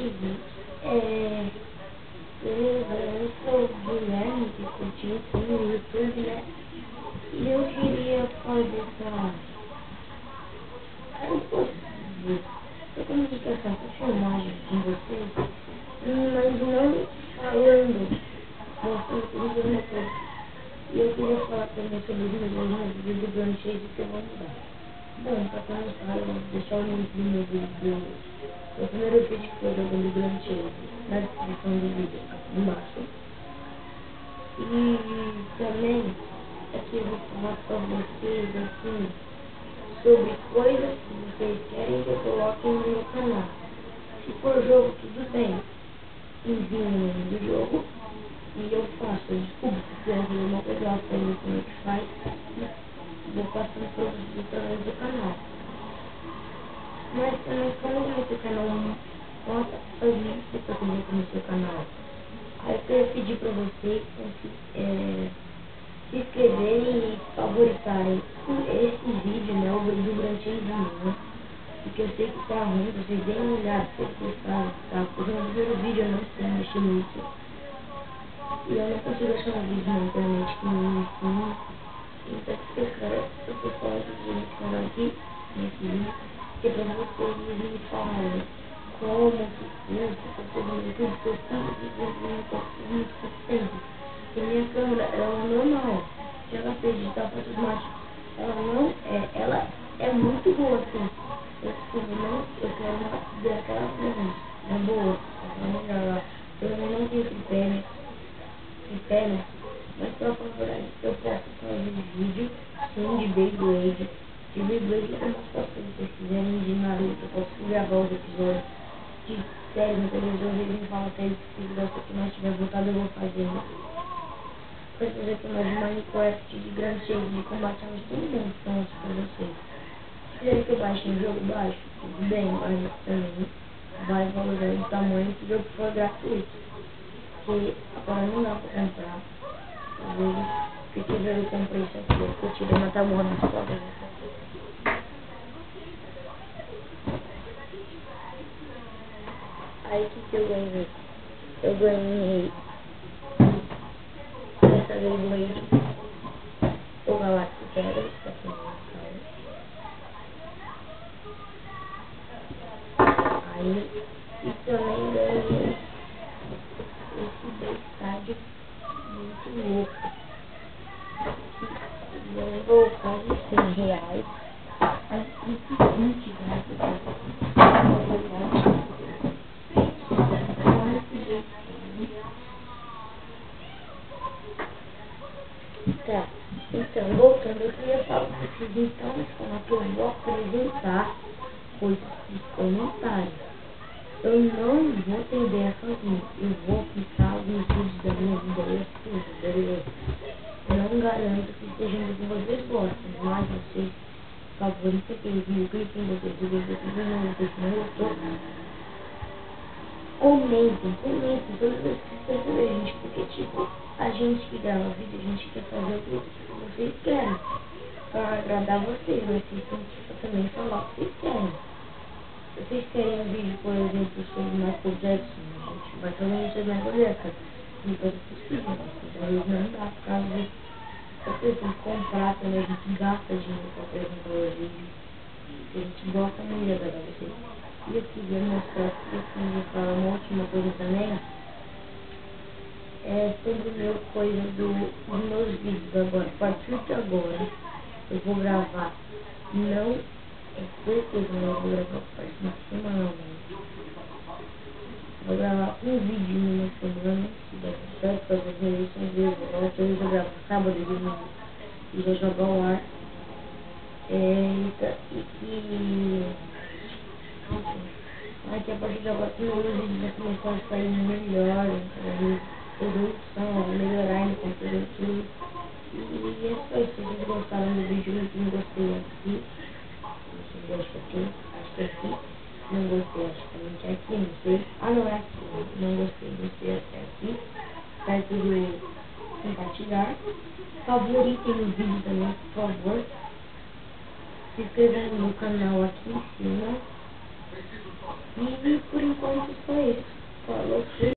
Daisy, beleza, eu sou o Guilherme, que curtiu sim no YouTube, né? E eu queria fazer essa... Eu posso dizer, essa comunicação, essa filmagem com vocês, mas não falando, mostrando tudo de uma coisa. E eu queria falar também sobre os meus vídeos do Grand Chase que eu vou mudar. Bom, pra quem não sabe, eu vou deixar o link do meu vídeo do primeiro vídeo que eu jogando do Grand Chase na descrição do vídeo aqui embaixo. E também aqui eu vou falar pra vocês assim sobre coisas que vocês querem que eu coloque no meu canal. Se for jogo, tudo bem. Envie o nome do jogo e eu faço. Desculpa se quiser fazer uma coisa lá pra mim como é que faz. Vou passando para vocês através do canal. Mas também como o meu canal conta as links para colocar no seu canal. Aí eu queria pedir para vocês se inscreverem e favoritarem esse vídeo, né, o do Grand Chase, né? Porque eu sei que tá ruim, vocês deem uma olhada, se vocês gostaram, tá? Porque no primeiro vídeo eu não sei mexer muito. E eu não consigo achar um vídeo na internet que me ensine. Então eu tô falando nesse canal aqui, nesse vídeo, que é pra vocês me falarem como que funciona, porque no YouTube que eu fiz muito tempo. E minha câmera, ela é normal, já gastei digital para automático. Ela é muito boa assim. Eu quero uma ver aquela câmera, é boa, é melhor. Eu não tenho critério, mas pra falar a verdade, eu posso fazer vídeo sim de Beyblade. De Beyblade eu posso fazer, se vocês quiserem, de Naruto, eu posso gravar os episódios de série na televisão, eles me falam série que se gosta que nós tiver voltado, eu vou fazer. Posso fazer canal de Minecraft, de Grand Chase, de combate a tudo bem, então pra vocês. Se quiserem que eu baixe um jogo, baixo, tudo bem, mas também vai valorizar o tamanho que o jogo for gratuito. Porque agora não dá pra comprar. Às vezes, se quiser eu comprei isso aqui, eu tirei uma tábua na escola. Aí o que eu ganhei? Eu ganhei essa Beyblade, o Galactic Heroes, pra quem não sabe. Aí, e também ganhei esse Bayside muito louco. Levou quase R$100. Mas isso 20 reais. Tá, então, voltando, eu queria falar com vocês, então, que eu vou apresentar coisas de comentários. Eu não vou ter ideia sozinho, eu vou aplicar alguns vídeos da minha vida e tudo, beleza? Eu não garanto que seja o que vocês gostam, mas vocês favoritam aquele vídeo, cliquem em vocês, vocês não gostou. Comentem todas as questões da gente, porque tipo, a gente que grava vídeo, a gente quer fazer o que vocês querem, pra agradar vocês, mas vocês têm que também falar o que vocês querem. Se vocês querem um vídeo, por exemplo, sobre Michael Jackson, a gente vai fazer um sobre Michael Jackson, então é possível, mas às vezes não dá, por causa de vocês têm que comprar também, a gente gasta dinheiro pra apresentar o vídeo, a gente gosta muito de agradar vocês. E eu queria mostrar que eu queria falar uma última coisa também, sobre o meu coisa dos meus vídeos agora. A partir de agora, eu vou gravar, não é certeza, não vou gravar semanalmente. Vou gravar um vídeo numa semana, se der certo, fazer as eleições de volta, eu vou gravar sábado e domingo e vou jogar ao ar. Aqui a partir de agora os vídeos vai começar a sair melhor, produção, melhorar no computador tudo. E é só isso, se vocês gostaram do vídeo, eu não gostei aqui. Vocês gostam aqui, acho que é aqui. Não gostei, acho que é aqui, não sei. Ah, não é aqui, não gostei até aqui. Perto do compartilhar. Favoritem o vídeo também, por favor. Se inscreva no meu canal aqui em cima. E por enquanto só isso. Falou, fui.